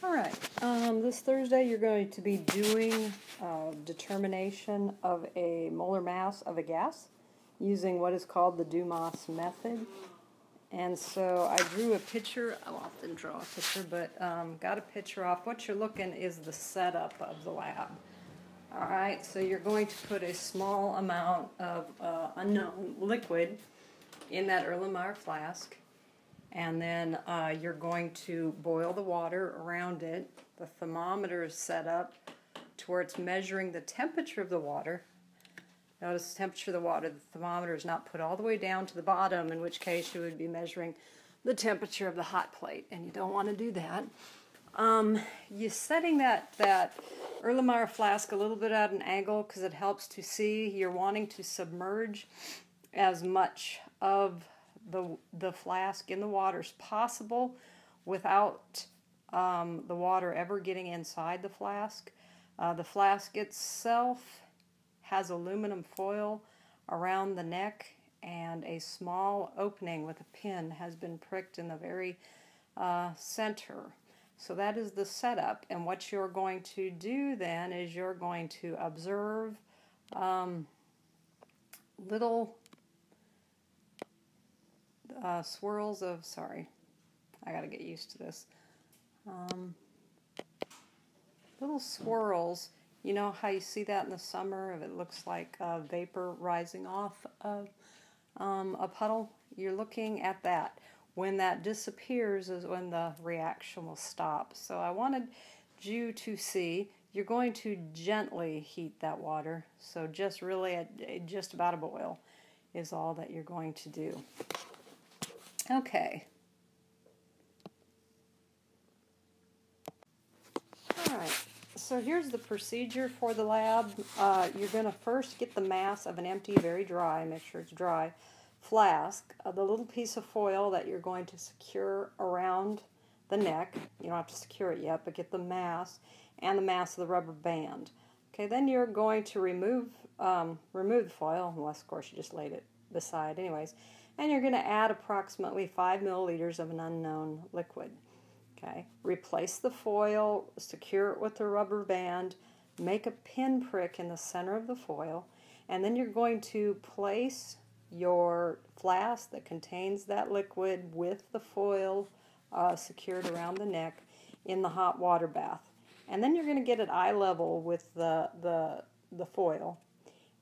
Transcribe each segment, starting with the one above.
All right, this Thursday you're going to be doing determination of a molar mass of a gas using what is called the Dumas method. And so I drew a picture. I often draw a picture, but got a picture off. What you're looking is the setup of the lab. All right, so you're going to put a small amount of unknown liquid in that Erlenmeyer flask. And then you're going to boil the water around it. The thermometer is set up to where it's measuring the temperature of the water. Notice the temperature of the water. The thermometer is not put all the way down to the bottom, in which case you would be measuring the temperature of the hot plate, and you don't want to do that. You're setting that Erlenmeyer flask a little bit at an angle because it helps to see. You're wanting to submerge as much of the flask in the water as possible without the water ever getting inside the flask. The flask itself has aluminum foil around the neck, and a small opening with a pin has been pricked in the very center. So that is the setup, and what you're going to do then is you're going to observe little swirls of, I gotta get used to this, little swirls. You know how you see that in the summer, if it looks like vapor rising off of a puddle? You're looking at that. When that disappears is when the reaction will stop. So I wanted you to see, you're going to gently heat that water, so just really at just about a boil is all that you're going to do. Okay. All right. So here's the procedure for the lab. You're going to first get the mass of an empty, very dry, make sure it's dry, flask, the little piece of foil that you're going to secure around the neck. You don't have to secure it yet, but get the mass and the mass of the rubber band. Okay, then you're going to remove the foil, unless of course you just laid it beside anyways, and you're going to add approximately 5 milliliters of an unknown liquid. Okay, replace the foil, secure it with the rubber band, make a pin prick in the center of the foil, and then you're going to place your flask that contains that liquid with the foil secured around the neck in the hot water bath. And then you're going to get at eye level with the foil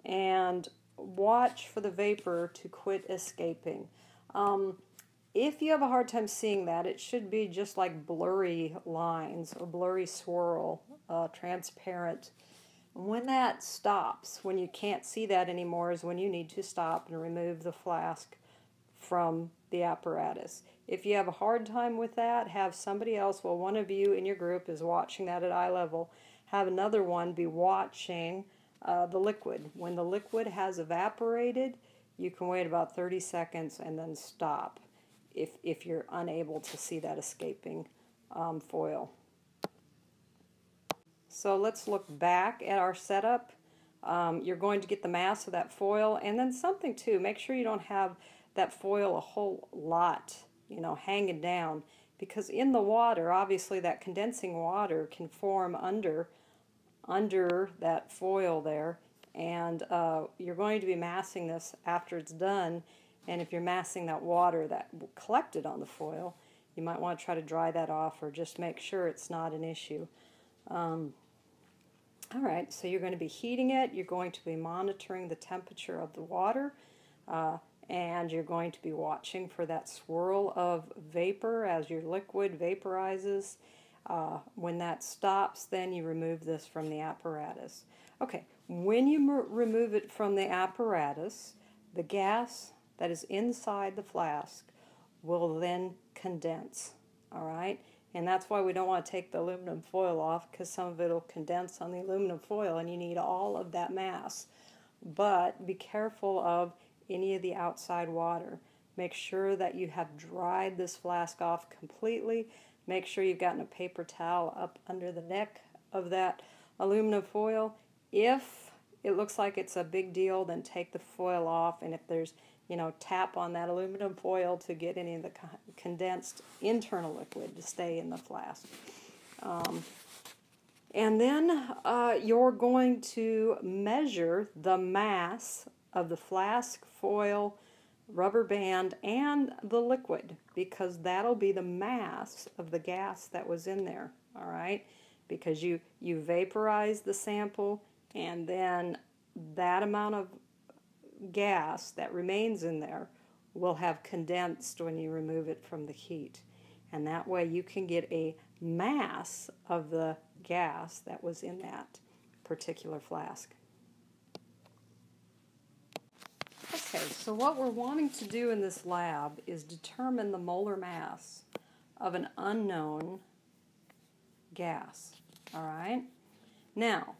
and watch for the vapor to quit escaping. If you have a hard time seeing that, it should be just like blurry lines or blurry swirl, transparent. When that stops, when you can't see that anymore, is when you need to stop and remove the flask from the apparatus. If you have a hard time with that, have somebody else, well, one of you in your group is watching that at eye level, have another one be watching the liquid. When the liquid has evaporated, you can wait about 30 seconds and then stop if you're unable to see that escaping foil. So let's look back at our setup. You're going to get the mass of that foil, and then something too, make sure you don't have that foil a whole lot, hanging down, because in the water, obviously that condensing water can form under that foil there, and you're going to be massing this after it's done, and if you're massing that water that collected on the foil, you might want to try to dry that off or just make sure it's not an issue. All right, so you're going to be heating it, you're going to be monitoring the temperature of the water, and you're going to be watching for that swirl of vapor as your liquid vaporizes. When that stops, then you remove this from the apparatus. Okay, when you remove it from the apparatus, the gas that is inside the flask will then condense, all right? And that's why we don't want to take the aluminum foil off, because some of it will condense on the aluminum foil and you need all of that mass. But be careful of any of the outside water. Make sure that you have dried this flask off completely. Make sure you've gotten a paper towel up under the neck of that aluminum foil. If it looks like it's a big deal, then take the foil off, and if there's tap on that aluminum foil to get any of the condensed internal liquid to stay in the flask. And then you're going to measure the mass of the flask, foil, rubber band, and the liquid, because that'll be the mass of the gas that was in there, all right? Because you vaporize the sample, and then that amount of gas that remains in there will have condensed when you remove it from the heat. And that way you can get a mass of the gas that was in that particular flask. Okay, so what we're wanting to do in this lab is determine the molar mass of an unknown gas, all right? Now,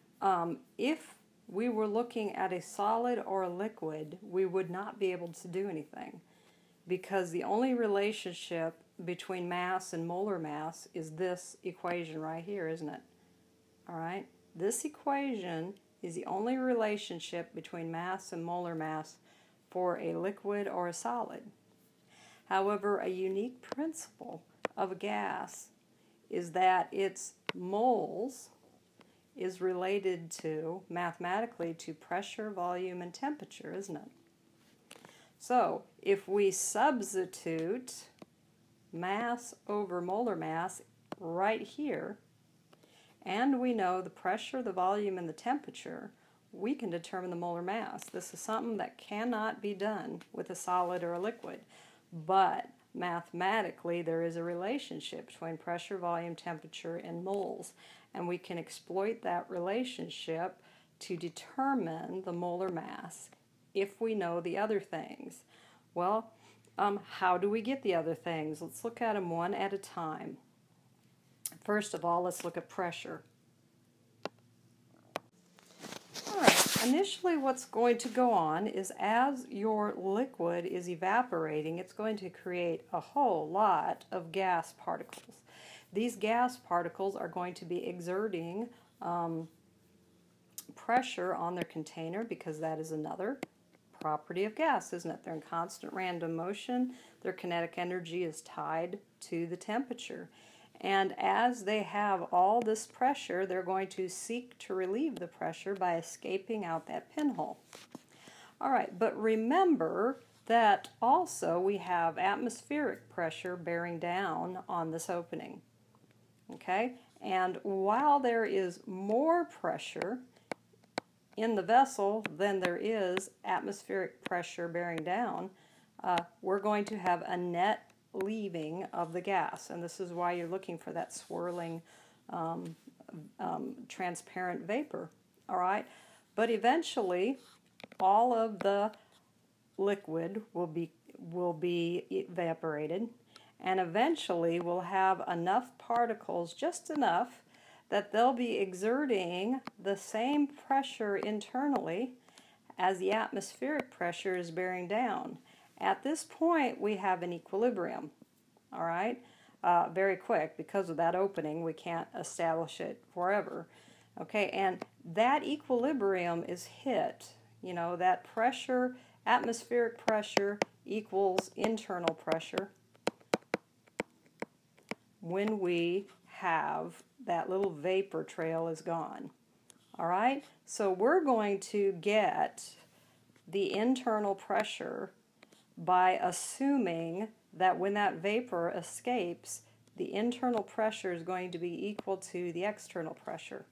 if we were looking at a solid or a liquid, we would not be able to do anything, because the only relationship between mass and molar mass is this equation right here, isn't it? All right? This equation is the only relationship between mass and molar mass for a liquid or a solid. However, a unique principle of a gas is that its moles is related to, mathematically, to pressure, volume, and temperature, isn't it? So, if we substitute mass over molar mass right here, and we know the pressure, the volume, and the temperature, we can determine the molar mass. This is something that cannot be done with a solid or a liquid, but mathematically there is a relationship between pressure, volume, temperature, and moles, and we can exploit that relationship to determine the molar mass if we know the other things. Well, how do we get the other things? Let's look at them one at a time. First of all, let's look at pressure. All right, initially what's going to go on is as your liquid is evaporating, it's going to create a whole lot of gas particles. These gas particles are going to be exerting pressure on their container, because that is another property of gas, isn't it? They're in constant random motion. Their kinetic energy is tied to the temperature. And as they have all this pressure, they're going to seek to relieve the pressure by escaping out that pinhole. All right, but remember that also we have atmospheric pressure bearing down on this opening. Okay? And while there is more pressure in the vessel than there is atmospheric pressure bearing down, we're going to have a net leaving of the gas, and this is why you're looking for that swirling transparent vapor. All right, but eventually all of the liquid will be evaporated, and eventually we'll have enough particles, just enough, that they'll be exerting the same pressure internally as the atmospheric pressure is bearing down. At this point, we have an equilibrium, all right? Very quick, because of that opening, we can't establish it forever. Okay, and that equilibrium is hit, you know, that pressure, atmospheric pressure equals internal pressure when we have that little vapor trail is gone. All right, so we're going to get the internal pressure by assuming that when that vapor escapes, the internal pressure is going to be equal to the external pressure.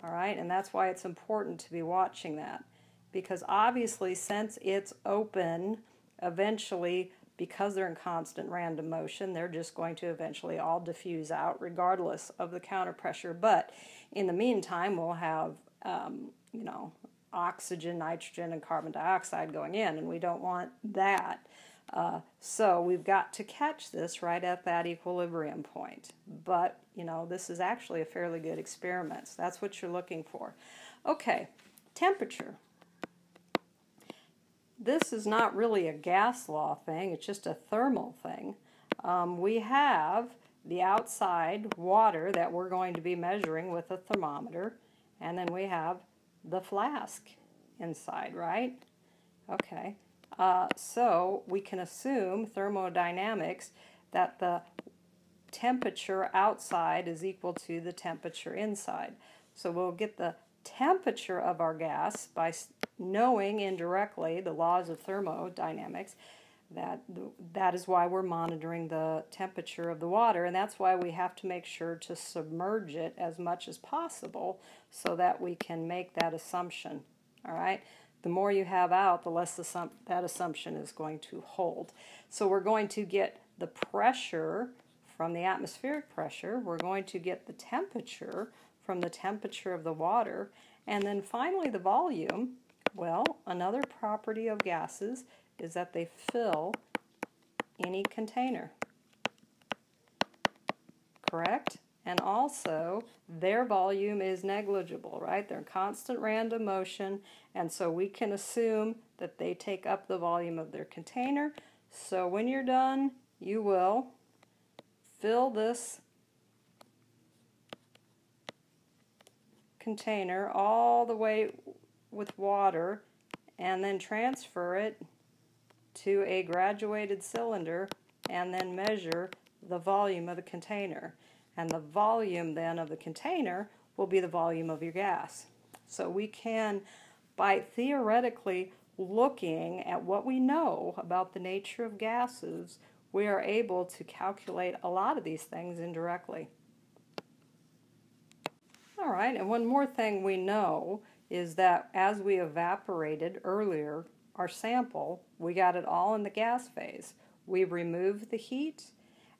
All right, and that's why it's important to be watching that, because obviously since it's open, eventually, because they're in constant random motion, they're just going to eventually all diffuse out regardless of the counter pressure. But in the meantime, we'll have you know, oxygen, nitrogen, and carbon dioxide going in, and we don't want that. So we've got to catch this right at that equilibrium point. But, you know, this is actually a fairly good experiment. So that's what you're looking for. Okay, temperature. This is not really a gas law thing, it's just a thermal thing. We have the outside water that we're going to be measuring with a thermometer, and then we have the flask inside, right? Okay, so we can assume thermodynamics that the temperature outside is equal to the temperature inside. So we'll get the temperature of our gas by knowing indirectly the laws of thermodynamics. That is why we're monitoring the temperature of the water, and that's why we have to make sure to submerge it as much as possible so that we can make that assumption. All right? The more you have out, the less that assumption is going to hold. So we're going to get the pressure from the atmospheric pressure, we're going to get the temperature from the temperature of the water, and then finally the volume. Well, another property of gases is that they fill any container, correct? And also, their volume is negligible, right? They're in constant random motion, and so we can assume that they take up the volume of their container. So when you're done, you will fill this container all the way with water and then transfer it to a graduated cylinder and then measure the volume of the container. And the volume then of the container will be the volume of your gas. So we can, by theoretically looking at what we know about the nature of gases, we are able to calculate a lot of these things indirectly. All right, and one more thing we know is that as we evaporated earlier our sample, we got it all in the gas phase. We removed the heat.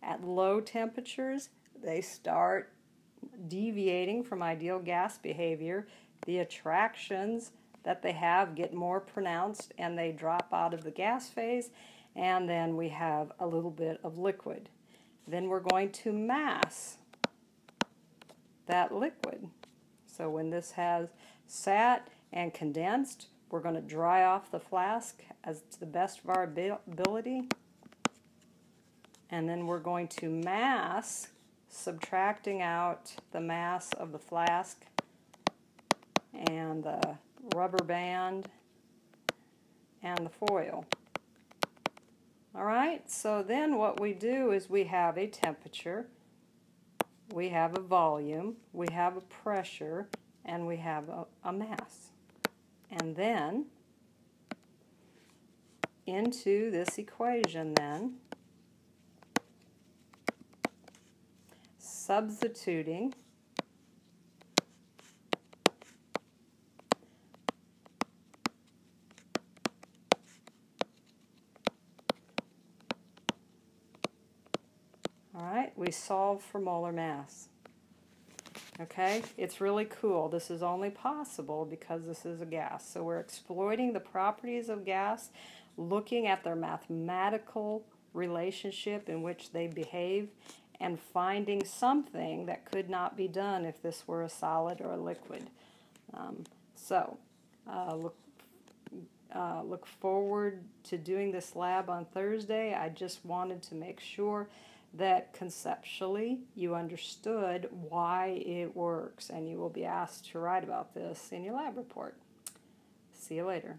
At low temperatures, they start deviating from ideal gas behavior. The attractions that they have get more pronounced and they drop out of the gas phase, and then we have a little bit of liquid. Then we're going to mass that liquid. So when this has sat and condensed, we're going to dry off the flask as to the best of our ability. And then we're going to mass, subtracting out the mass of the flask and the rubber band and the foil. All right, so then what we do is we have a temperature, we have a volume, we have a pressure, and we have a mass. And then into this equation then, substituting we solve for molar mass. Okay, it's really cool. This is only possible because this is a gas. So we're exploiting the properties of gas, looking at their mathematical relationship in which they behave, and finding something that could not be done if this were a solid or a liquid. Look forward to doing this lab on Thursday. I just wanted to make sure that conceptually you understood why it works, and you will be asked to write about this in your lab report. See you later.